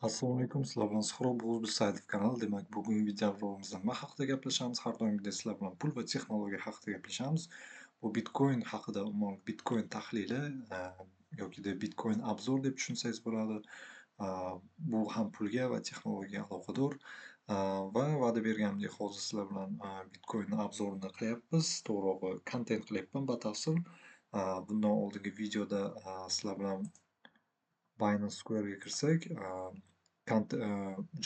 Assalomu alaykum, sizlar bilan Suhrob, bu O'zbeksaidov kanali. Demak, bugungi videorolikimizda nima haqida gaplashamiz? Har doimgidek sizlar bilan pul va texnologiya haqida gaplashamiz. Bu Bitcoin haqida, umuman Bitcoin tahlili yokida Bitcoin obzor deb tushunsangiz bo'ladi. Bu ham pulga va texnologiyaga aloqador. Va va'da berganimdek, hozir sizlar bilan Bitcoinni obzorini qilyapmiz. To'g'rirog'i, kontent qilyapman batafsil. Bundan oldingi videoda sizlar bilan Binance Square'ga kirsak,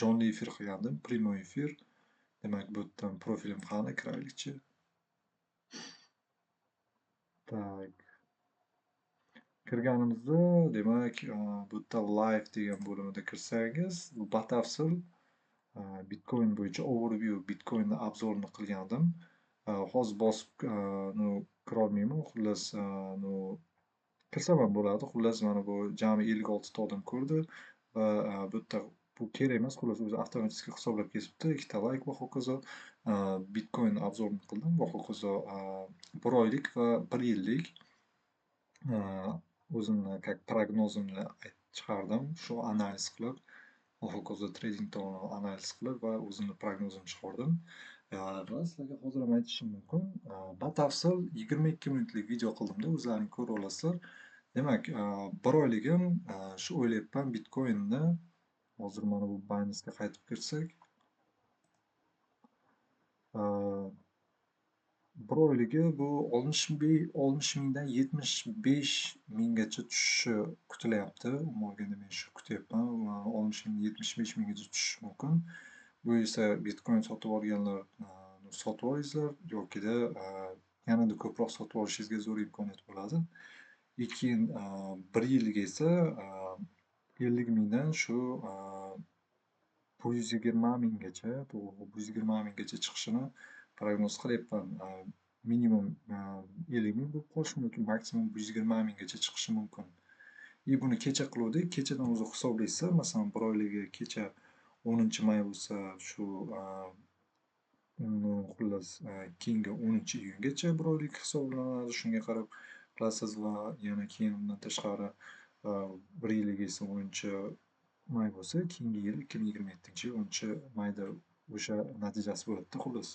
jonli efir qilgandim, prямой efir. Demak, bu yerdan profilim qani, kiraylikchi. Tak, kirganimizda, demak, bu yerda live degan bo'limida kirsangiz, batafsil Bitcoin bo'yicha overview, Bitcoinni obzorini qilgandim. Hozir bosib kirolmayman, xullas, kirsam ham bo'ladi. Xullas, mana bu jami 56 ta odam ko'rdi va bu yerda bu kerak emas, xullas o'zi avtomatik hisoblab kesibdi. 2 ta layk va hokazo. Bitcoin obzorini qildim va hokazo. 1 oylik va 1 yillik o'zimni как prognozimni chiqardim. Shu analiz qilib va hokazo trading tomonini analiz qilib va o'zimni prognozimni chiqardim. Va sizlarga hozir ham aytishim mumkin. Batafsil 22 minutlik video qildimda, o'zlaring ko'rib olasizlar. Demak, 1 oyligim shu o'ylayapman Bitcoinni hozir mana bu Binance'ga qaytib kirsak, 1 oyligi bu 60 mingdan 75 minggacha tushishi kutilyapti. Umuman olganda men shu kutyapman. 60 ming 75 minggacha tushishi mumkin. Bu esa Bitcoin sotib olganlar sotib olingizlar yokida yanada ko'proq sotib olishingizga zo'r imkoniyat bo'ladi. Keyin 1 yilga esa 50 mingdan shu 120 minggacha, to'g'ri, 120 minggacha chiqishini prognoz qilyapman. Minimum 50 ming bo'lib qolishi mumkin, maksimum 120 minggacha chiqishi mumkin. Buni kecha qiluvdik. Kechadan o'zi hisoblaysiz. Masalan, 1 oyligi kecha 10-may bo'lsa, shu xullas keyingi 10-iyungacha 1 oylik hisoblanadi. Shunga qarab qilasiz va yana keyin undan tashqari 1 yilligi esa 10-may bo'lsa, keyingi yil 2027-yil 10-mayda o'sha natijasi bo'ladida xullas.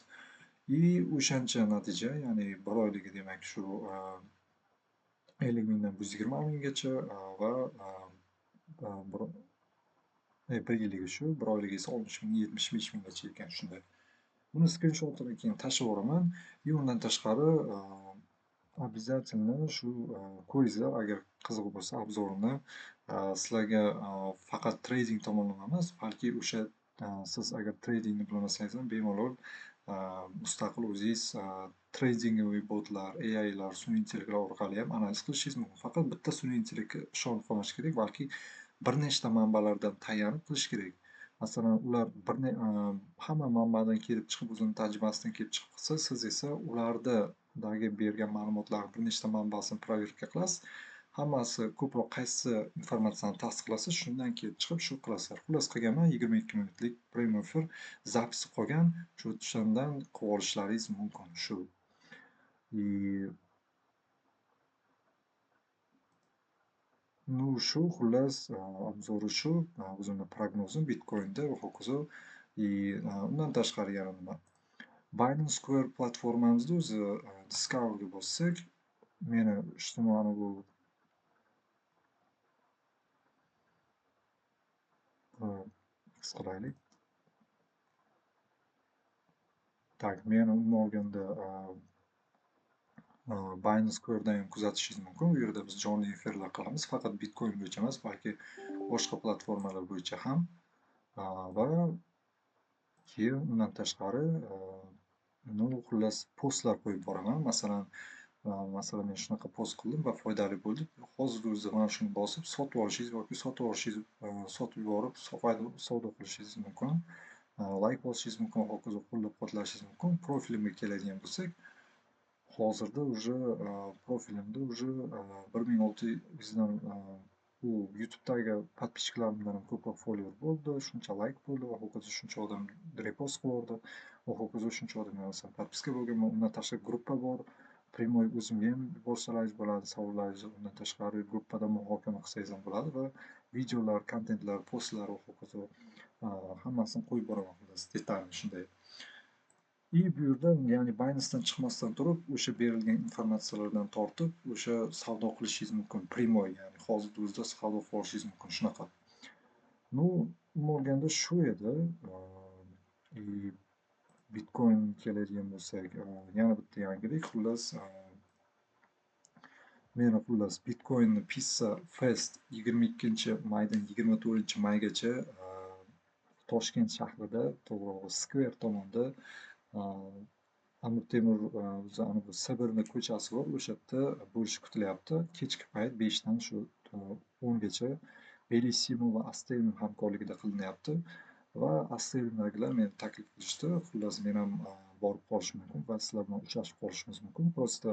O'shancha natija, ya'ni 1 oyligi demak shu 50 mingdan 120 minggacha va 1 yilligi shu, 1 oyligi esa 60 ming 75 minggacha ekan, shunday. Buni skrinshotini keyin tashlab yuboraman. Undan tashqari обязательно shu ko'ringizlar, agar qiziq bo'lsa obzorini. Sizlarga faqat trading tomonlama emas, balki o'sha siz agar tradingni bilmasangiz ham bemalol mustaqil o'zingiz tradingoviy botlar, AI'lar, sun'iy intellektlar orqali ham analiz qilishingiz mumkin. Faqat bitta sun'iy intellektga ishonib qolmash kerak, balki bir nechta manbalardan tayanib qilish kerak. Masalan, ular hamma manbadan kelib chiqib, o'zini tarjimasidan kelib chiqib qilsa, siz esa ulardagi bergan ma'lumotlarni bir nechta manbasini proverka qilasiz. Hammasi ko'proq qaysi informatsiyani tasdiqlasa, shundan kelib chiqib shu qilasizlar. Xullas qilganman 22 minutlik prямой efir zapisi qolgan. Shu o'shandan qilib olishlaringiz mumkin shu. Shu xullas obzori shu, o'zimni prognozim Bitcoinda va hokazo. Undan tashqari yana nima? Binance Square platformamizda o'zi Discover'ga bossak, meni ijtimoiy bu X qilaylik. Tak, meni umuman olganda Binance Square'dan ham kuzatishingiz mumkin. Bu yerda biz jonli efirlar qilamiz, faqat Bitcoin bo'yicha emas, balki boshqa platformalar bo'yicha ham. Va keyin undan tashqari xullas postlar qo'yib boraman. Masalan, men shunaqa post qildim va foydali bo'ldi. Hozir o'zi mana shuni bosib sotib olishingiz yoki sotib yuborib savdo qilishingiz mumkin. Layk bosishingiz mumkin, hokazo qo'llab-quvvatlashingiz mumkin. Profilimga keladigan bo'lsak, hozirda уже profilimda уже 1600 dan bu YouTube'dagi подписчиklarimdan ham ko'proq follower bo'ldi, shuncha layk bo'ldi va hokazo shuncha odam repost qilyapti va hokazo shuncha odam masalan подписка bo'lganman. Undan tashqari gruppa bor, primoy o'zimga ham yuborsalaringiz bo'ladi savollaringizni. Undan tashqari gruppada muhokama qilsangiz ham bo'ladi va videolar, kontentlar, postlar va hokazo hammasini qo'yib boraman xullas detalni shunday. Bu yerda ya'ni Binance'dan chiqmasdan turib, o'sha berilgan informatsiyalardan tortib, o'sha savdo qilishingiz mumkin. Primoy, ya'ni hozirgi o'zida savdo qilib olishingiz mumkin shunaqa. Ну, umuman olganda shu edi. Bitcoin keladigan bo'lsak, yana bitta yangilik. Xullas, meni xullas Bitcoinni Pizza Fest 22-maydan 24-maygacha Toshkent shahrida, to'g'rirog'i Square tomonda Amir Temur o'zi ana bu Sibirni ko'chasi bor, o'sha yerda bo'lishi kutilyapti. Kechki payt 5 dan shu 10 gacha Bellissimo va Astelli hamkorligida qilinyapti va Astellidagilar meni taklif qilishdi. Xullas men ham borib qolishim mumkin va sizlar bilan uchrashib qolishimiz mumkin. Просто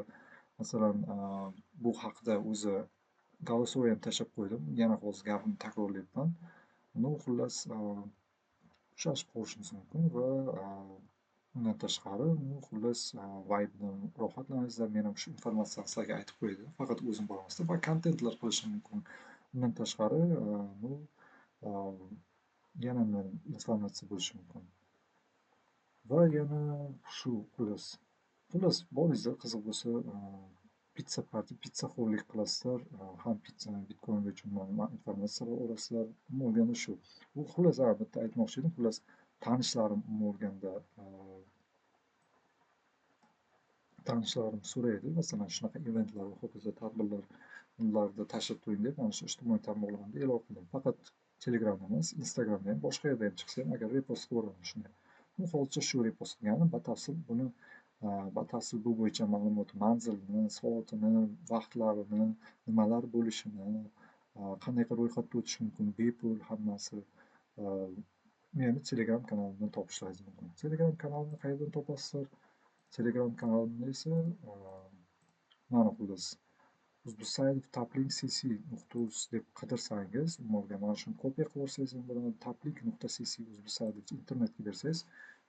masalan bu haqida o'zi голосовой ham tashlab qo'ydim. Yana hozir gapimni takrorlayapman. Ну, xullas uchrashib qolishimiz mumkin va undan tashqari, xullas vibedan rohatlanasizlar. Men ham shu informatsiyani sizlarga aytib qo'ydim. Faqat o'zim bormasdan va kontentlar qilishim mumkin. Undan tashqari, yana nima informatsiya bo'lishi mumkin. Va yana shu xullas boringizlar, qiziq bo'lsa pizza party, pizzaxo'rlik qilasizlar, ham pizzani Bitcoin bo'yicha informatsiyalar olasizlar. Umuman olganda shu. Bu xullas bitta aytmoqchi edim. Xullas tanishlarim umuman olganda tanishlarim so'raydi, masalan shunaqa eventlar va hokazo tadbirlarda tashrif buyuring deb mana shu ijtimoiy tarmoqlarga e'lon qildim. Faqat Telegramda emas, Instagramda ham, boshqa yerda ham chiqsa ham agar repost qilib yuboraman shunday. Hozircha shu repost qilganim. Batafsil bu bo'yicha ma'lumot, manzilini, soatini, vaqtlarini, nimalar bo'lishini, qanaqa ro'yxatda o'tish mumkin, bepul hammasi meni Telegram kanalimdan topishlaringiz mumkin. Telegram kanalimni qayerdan topasizlar? Telegram kanalimda esa mana xullas Uzbusaidov taplink.cc.uz deb qidirsangiz, mana shuni kopiya qilib olsangiz ham bo'ladi. taplink.cc Uzbusaidov internetga bersangiz,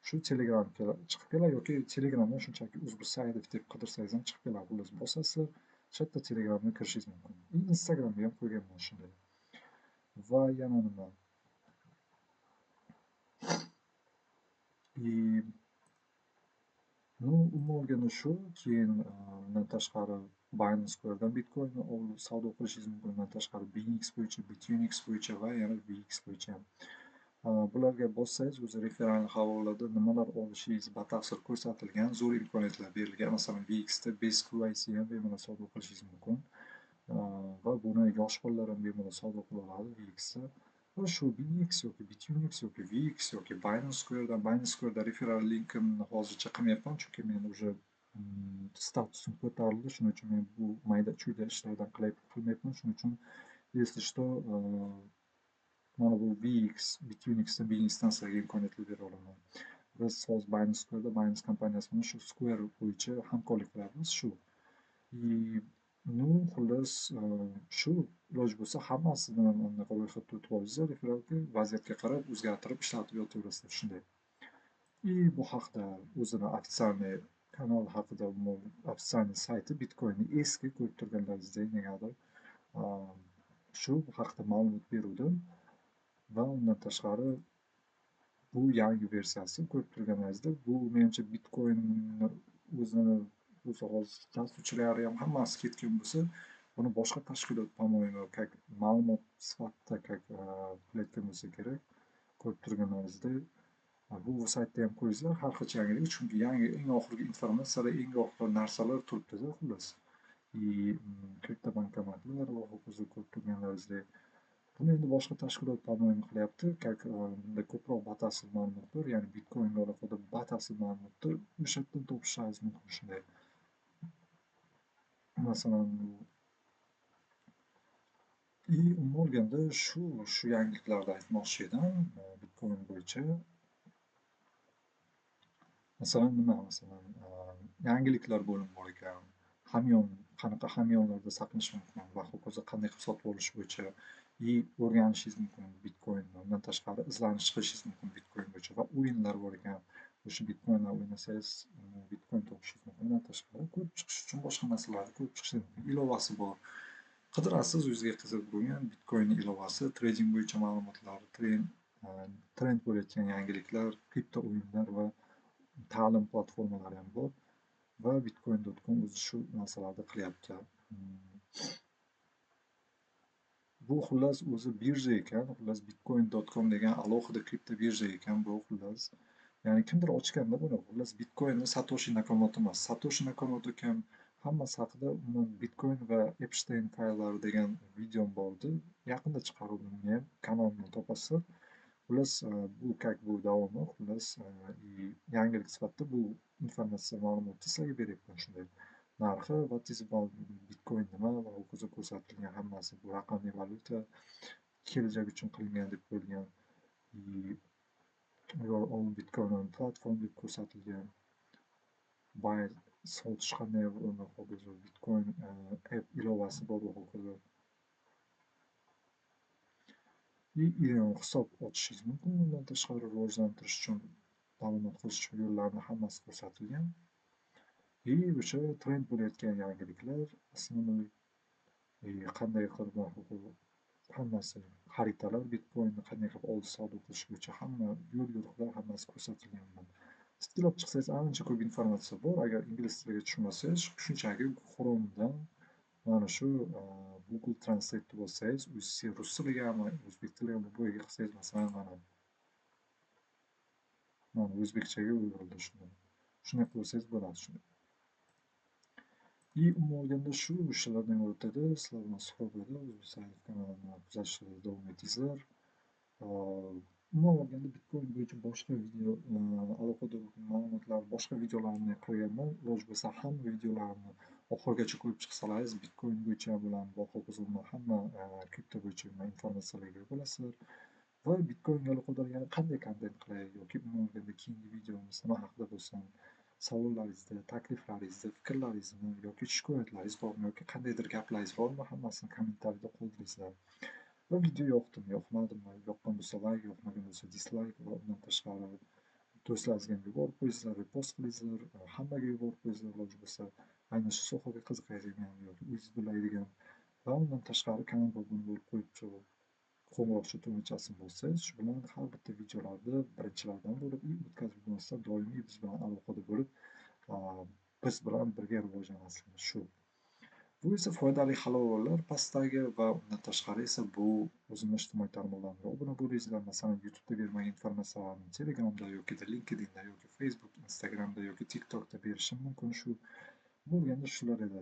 shu Telegramga chiqib keladi yoki Telegramdan shunchaki Uzbusaidov deb qidirsangiz ham chiqib keladi. Xullas bosasizlar, shu yerda Telegramga kirishingiz mumkin. Instagramga ham qo'yganman shunday. Va yana nima? Umuman olganda shu. Keyin undan tashqari Binance Square'dan Bitcoinni savdo qilishingiz mumkin. Undan tashqari BingX bo'yicha, Bitunix bo'yicha va yana BX bo'yicha ham. Bularga bossangiz, o'zi referral havolada nimalar olishingiz batafsil ko'rsatilgan, zo'r imkoniyatlar berilgan. Masalan, BXda BSQIC ham bemalol savdo qilishingiz mumkin. Va buni yosh bolalar ham bemalol savdo qila oladi BXda. Va shu BingX yoki Bitunix yoki VX yoki Binance Square'da referral linkimni hozircha qilmayapman, chunki men уже statusim ko'tarildi. Shuning uchun men bu mayda-chuyda ishlardan qilmayapman. Shuning uchun, если что, mana bu VX, Bitunixdan, BingXdan sizlarga imkoniyatlar bera olaman. Biz hozir Binance Square'da, Binance kompaniyasi bilan shu Square bo'yicha hamkorlik qilyapmiz. Shu. Xullas shu iloji bo'lsa hammasidan anaqa ro'yxatda o'tib olingizlar, referalga vaziyatga qarab o'zgartirib ishlatib yotaverasizlar shunday. Bu haqda o'zini ofitsialniy kanal haqida, ofitsialniy sayti Bitcoinni eski ko'rib turganlaringizdek negadir shu haqida ma'lumot beruvdim. Va undan tashqari bu yangi versiyasi ko'rib turganlaringizda, bu menimcha Bitcoinni o'zini hozir dasturchilari ham hammasi ketgan bo'lsa, buni boshqa tashkilot, по-моему, как ma'lumot sifatida qilayotgan bo'lsa kerak. Ko'rib turganlaringizdek, bu saytda ham qo'yingizlar har xil yangilik, chunki yangi eng oxirgi informatsiyalar, eng oxirgi narsalar turibdi-da xullas. Kripto bankomatlar va hokazo ko'rib turganlaringizdek. Buni endi boshqa tashkilot tamoyil qilyapti. Bunda ko'proq batafsil ma'lumot bor, ya'ni Bitcoinga aloqador batafsil ma'lumotni o'sha yerdan topishlaringiz mumkin shunday. Masalan, umuman olganda shu yangiliklarni aytmoqchi edim Bitcoin bo'yicha. Masalan, yangiliklar bo'limi bor ekan. Hamyon, qanaqa hamyonlarda saqlash mumkin va hokazo qanday qilib sotib olish bo'yicha o'rganishingiz mumkin Bitcoinni. Undan tashqari izlanish qilishingiz mumkin Bitcoin bo'yicha va o'yinlar bor ekan. O'sha Bitcoinlar o'ynasangiz, Bitcoin Bitcoin topishingiz mumkin. Undan tashqari ko'rib chiqish uchun boshqa narsalarni ko'rib chiqishingiz mumkin. Ilovasi bor. Qidirasiz, o'zingizga qiziq bo'lgan Bitcoin ilovasi, trading bo'yicha ma'lumotlar, trend bo'layotgan yangiliklar, kripto o'yinlar va ta'lim platformalari ham bor va bitcoin.com o'zi shu narsalarni qilyapti. Bu xullas o'zi birja ekan, xullas bitcoin.com degan alohida kripto birja ekan bu xullas. Ya'ni kimdir ochganda buni, xullas Bitcoinni Satoshi Nakamoto emas. Satoshi Nakamoto kim? Hammasi haqida umuman Bitcoin va Epstein fayllari degan videom bordi. Yaqinda chiqarildi, uni ham kanalimdan topasizlar. Xullas, bu bu davomi, xullas, yangilik sifatida bu informatsiya ma'lumotni sizlarga beryapman shunday. Narxi, what is about Bitcoin nima va ho'kizi ko'rsatilgan hammasi bu raqamli valyuta kelajak uchun qilingan deb qo'yilgan. Your own Bitcoin on platform deb ko'rsatilgan. Buy, sotish qanday ho'kizi Bitcoin app ilovasi bor bu ho'kizi. Hisob ochishingiz mumkin. Undan tashqari rivojlantirish uchun, daromad qilish uchun yo'llarni hammasi ko'rsatilgan. O'sha trend bo'layotgan yangiliklar, основной qanday qilib hammasi xaritalar, Bitcoinni qanday qilib oldi-sotdi qilish bo'yicha hamma yo'l-yo'riqlar hammasi ko'rsatilgan bilan. Istilab chiqsangiz ancha ko'p informatsiya bor. Agar ingliz tiliga tushunmasangiz, shunchaki Chrome'dan mana shu Google Translate'ni bossangiz, sizga rus tiligami, o'zbek tiligami bu yerga qilsangiz, masalan, mana o'zbekchaga o'girildi shunday. Shunday qilsangiz bo'ladi shunday. Umuman olganda shu ishlardan o'tadi. Sizlar bilan suhbatda O'zbekiston kanalini kuzatishda davom etingizlar. Umuman olganda Bitcoin bo'yicha boshqa video aloqador ma'lumotlar, boshqa videolarni qo'yganman. Iloji bo'lsa hamma videolarimni oxirigacha ko'rib chiqsalaringiz, Bitcoin bo'yicha bilan hamma kripto bo'yicha informatsiyalarga ega bo'lasizlar. Va Bitcoinga aloqador yana qanday kontent qilay yoki umuman olganda keyingi videomiz nima haqida bo'lsin, savollaringizni, takliflaringizni, fikrlaringizni yoki shikoyatlaringiz bormi yoki qandaydir gaplaringiz bormi, hammasini kommentariyda qoldiringizlar. Va video yoqdimi, yoqmadimi, yoqqan bo'lsa layk, yoqmagan bo'lsa dislayk va undan tashqari do'stlaringizga yuborib qo'yingizlar, repost qilingizlar, hammaga yuborib qo'yingizlar iloji bo'lsa. Aynan shu sohaga qiziqadigan yoki o'zingiz biladigan va undan tashqari kanalga obuna bo'lib qo'yib qo'ng'iroqcha tugmachasini bossangiz, shu bilan har bitta videolarni birinchilardan bo'lib o'tkazib yuborsa, doimiy biz bilan aloqada bo'lib, biz bilan birga rivojlanasizlar. Shu. Bu esa foydali halovalar pastdagi va undan tashqari esa bu o'zimni ijtimoiy tarmoqlarimga obuna bo'lingizlar. Masalan, YouTube'da bermagan informatsiyalarni Telegramda yoki LinkedInda yoki Facebook, Instagramda yoki TikTokda berishim mumkin. Shu bo'lganda shular edi.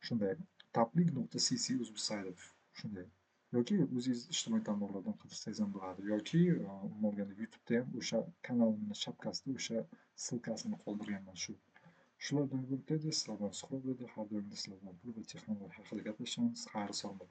Shunday taplik.cc uzbsaydov shunday. Yoki o'zingiz ijtimoiy tarmoqlardan qidirsangiz ham bo'ladi. Yoki umuman olganda YouTube'da ham o'sha kanalimni shapkasida o'sha ssilkasini qoldirganman shu. Shulardan iborat edi. Sizlar bilan suhbat edi. Har doim sizlar bilan pul va texnologiya haqida gaplashamiz. Xayr-salomat.